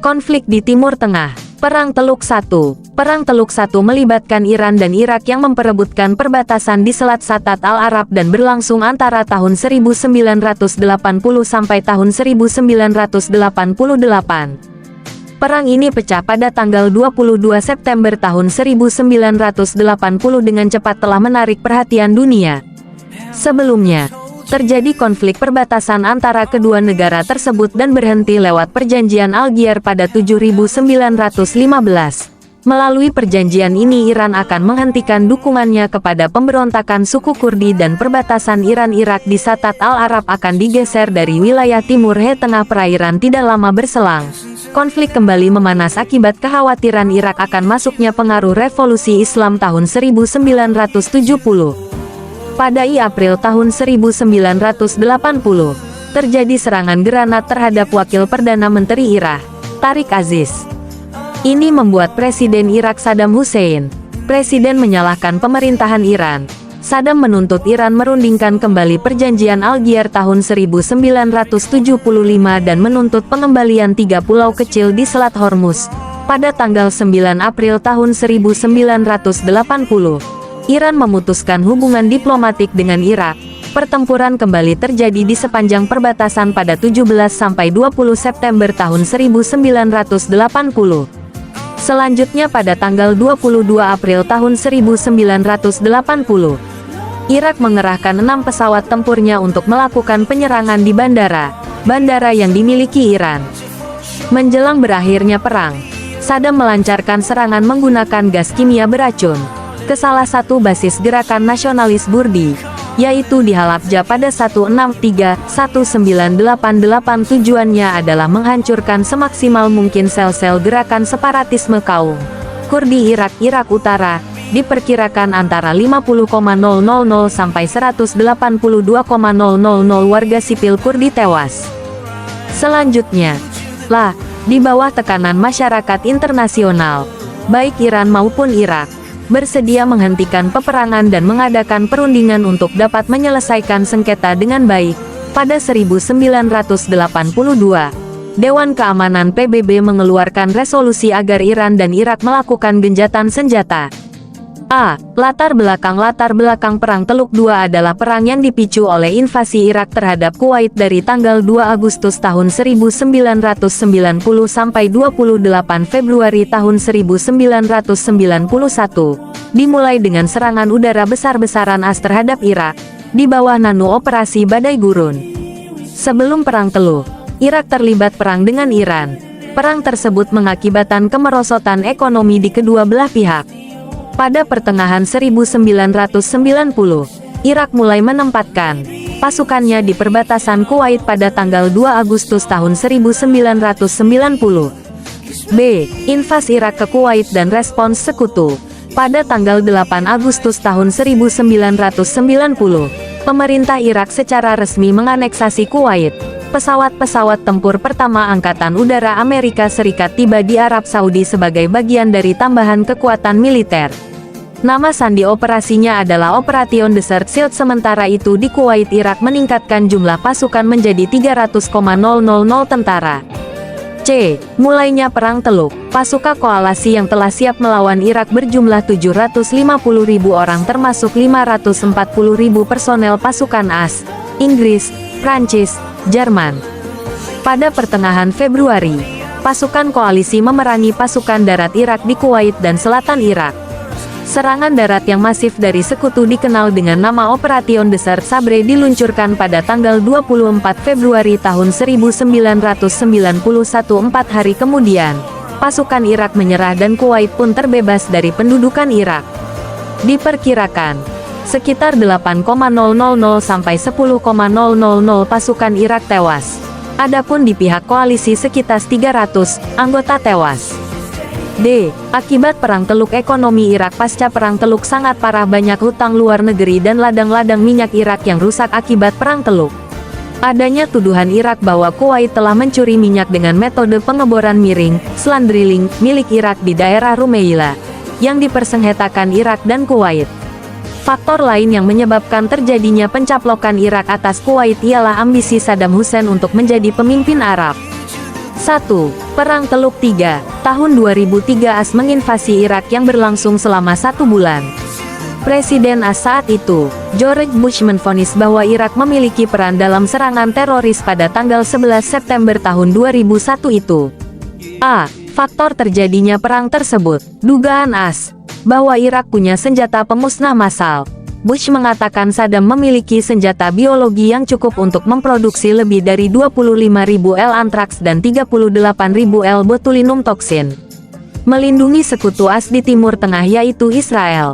Konflik di Timur Tengah. Perang Teluk I. Perang Teluk I melibatkan Iran dan Irak yang memperebutkan perbatasan di Selat Shatat Al-Arab dan berlangsung antara tahun 1980 sampai tahun 1988. Perang ini pecah pada tanggal 22 September tahun 1980 dengan cepat telah menarik perhatian dunia. Sebelumnya, terjadi konflik perbatasan antara kedua negara tersebut dan berhenti lewat perjanjian Algier pada 1915. Melalui perjanjian ini Iran akan menghentikan dukungannya kepada pemberontakan suku Kurdi dan perbatasan Iran-Irak di Shatat Al-Arab akan digeser dari wilayah timur tengah perairan tidak lama berselang. Konflik kembali memanas akibat kekhawatiran Irak akan masuknya pengaruh revolusi Islam tahun 1970. Pada April tahun 1980, terjadi serangan granat terhadap Wakil Perdana Menteri Irak, Tariq Aziz. Ini membuat Presiden Irak Saddam Hussein. Presiden menyalahkan pemerintahan Iran. Saddam menuntut Iran merundingkan kembali perjanjian Algier tahun 1975 dan menuntut pengembalian 3 pulau kecil di Selat Hormuz. Pada tanggal 9 April tahun 1980, Iran memutuskan hubungan diplomatik dengan Irak. Pertempuran kembali terjadi di sepanjang perbatasan pada 17 sampai 20 September tahun 1980. Selanjutnya pada tanggal 22 April tahun 1980, Irak mengerahkan 6 pesawat tempurnya untuk melakukan penyerangan di bandara yang dimiliki Iran. Menjelang berakhirnya perang, Saddam melancarkan serangan menggunakan gas kimia beracun ke salah satu basis gerakan nasionalis Kurdi, yaitu di Halabja pada 1988. Tujuannya adalah menghancurkan semaksimal mungkin sel-sel gerakan separatisme kaum Kurdi Irak Utara. Diperkirakan antara 50,000 sampai 182,000 warga sipil Kurdi tewas. Selanjutnya, di bawah tekanan masyarakat internasional, baik Iran maupun Irak bersedia menghentikan peperangan dan mengadakan perundingan untuk dapat menyelesaikan sengketa dengan baik. Pada 1982, Dewan Keamanan PBB mengeluarkan resolusi agar Iran dan Irak melakukan gencatan senjata. Latar belakang Perang Teluk II adalah perang yang dipicu oleh invasi Irak terhadap Kuwait dari tanggal 2 Agustus tahun 1990 sampai 28 Februari tahun 1991. Dimulai dengan serangan udara besar-besaran AS terhadap Irak, di bawah nano operasi Badai Gurun. Sebelum Perang Teluk, Irak terlibat perang dengan Iran. Perang tersebut mengakibatkan kemerosotan ekonomi di kedua belah pihak. Pada pertengahan 1990, Irak mulai menempatkan pasukannya di perbatasan Kuwait pada tanggal 2 Agustus tahun 1990. Invasi Irak ke Kuwait dan respons sekutu. Pada tanggal 8 Agustus tahun 1990, pemerintah Irak secara resmi menganeksasi Kuwait. Pesawat-pesawat tempur pertama Angkatan Udara Amerika Serikat tiba di Arab Saudi sebagai bagian dari tambahan kekuatan militer. Nama sandi operasinya adalah Operation Desert Shield. Sementara itu di Kuwait, Irak meningkatkan jumlah pasukan menjadi 300,000 tentara. Mulainya Perang Teluk. Pasukan koalisi yang telah siap melawan Irak berjumlah 750.000 orang termasuk 540.000 personel pasukan AS, Inggris, Prancis, Jerman. Pada pertengahan Februari, pasukan koalisi memerangi pasukan darat Irak di Kuwait dan selatan Irak. Serangan darat yang masif dari sekutu dikenal dengan nama Operation Desert Sabre diluncurkan pada tanggal 24 Februari tahun 1991. 4 hari kemudian, pasukan Irak menyerah dan Kuwait pun terbebas dari pendudukan Irak. Diperkirakan, sekitar 8,000 sampai 10,000 pasukan Irak tewas. Adapun di pihak koalisi sekitar 300 anggota tewas. Akibat Perang Teluk, ekonomi Irak pasca Perang Teluk sangat parah. Banyak hutang luar negeri dan ladang-ladang minyak Irak yang rusak akibat Perang Teluk. Adanya tuduhan Irak bahwa Kuwait telah mencuri minyak dengan metode pengeboran miring, slant drilling, milik Irak di daerah Rumeila, yang dipersengketakan Irak dan Kuwait. Faktor lain yang menyebabkan terjadinya pencaplokan Irak atas Kuwait ialah ambisi Saddam Hussein untuk menjadi pemimpin Arab. 1. Perang Teluk 3, tahun 2003 AS menginvasi Irak yang berlangsung selama 1 bulan. Presiden AS saat itu, George Bush menvonis bahwa Irak memiliki peran dalam serangan teroris pada tanggal 11 September tahun 2001 itu. A. Faktor terjadinya perang tersebut. Dugaan AS bahwa Irak punya senjata pemusnah massal. Bush mengatakan Saddam memiliki senjata biologi yang cukup untuk memproduksi lebih dari 25.000 L antraks dan 38.000 L botulinum toksin. Melindungi sekutu AS di Timur Tengah yaitu Israel.